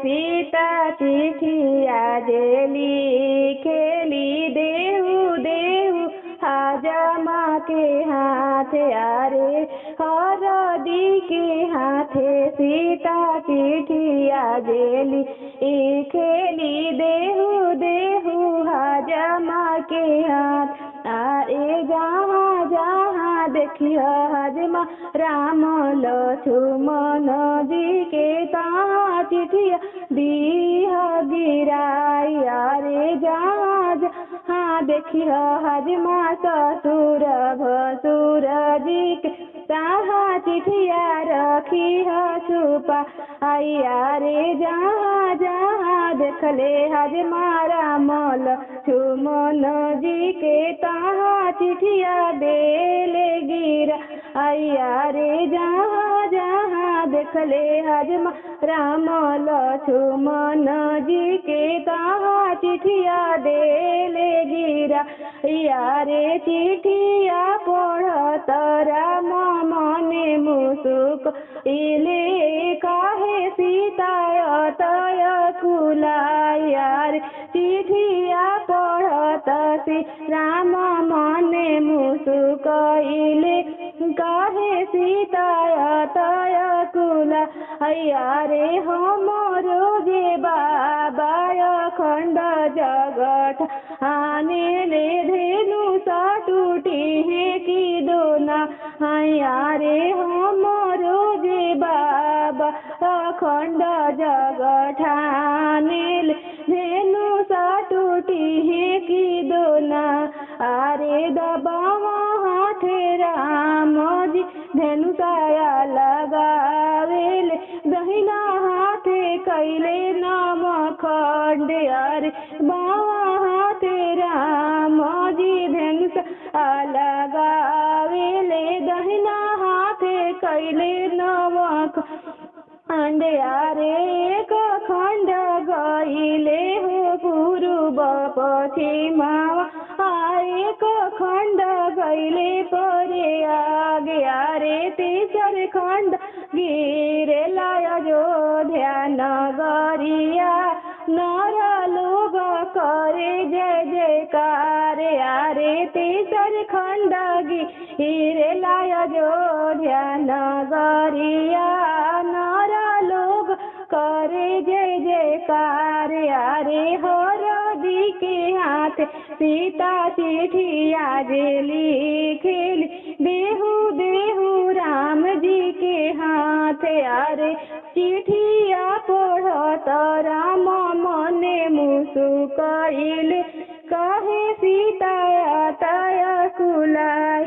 सीता चिठिया जे लिखेली देहु देहु हाजमा के हाथे अरे हरदी के हाथे सीता चिठिया जे लिखेली देहु देहु हाजमा के हाथ अरे जहाँ जहाँ देखिया हजमा राम लक्ष्मण जी के तहाँ चिठिया दीह गिराई अरे जहाँ जहाँ देखिया हजमा ससुर भसुर जी के तहाँ चिठिया रखी छुपा आई अरे जहाँ जहाँ देखले हजमा राम लक्ष्मण जी के तहाँ चिठिया देले गिरा आइया रे जहाँ जहाँ देखले हजमा राम लक्ष्मण जी के तहाँ चिठिया देले गिरा या रे चिठिया पढ़त राम मने मुसुक इले काहे सीता तय कुलाया रे चिठिया पढ़त सी राम मने मुसुक इले काहे सीता तय कुला अया रे हमरो जे बाबा अखंड जगत आने ले धेनु सा टूटी है की दोना अया रे हमरो जे बाबा अखंड जगत आने ले धेनु सा टूटी है की दोना अरे दबावा हाथे राम जी धेनु साया लगावेले दहिना हाथे कैले नाम खंड अरे बावा हाथे राम जी धेनु साया लगावेले दहिना हाथे कैले नाम खंड अरे एक खंड गईले हो पूर्व पश्चिमावा एक खंड गईले परे आगे अरे तीसर खंड गिरे लाय अयोध्या नगरिया नर लोग करे जय जयकार अरे तीसर खंड गिरे लाय अयोध्या नगरिया नर लोग करे जय जयकार अरे हरदी के हाथ सीता चिठिया जे लिखेली देहु देहु राम जी के हाथ अरे चिठिया पढ़त राम मने मुसुकइले कहे सीता तय कुलाई।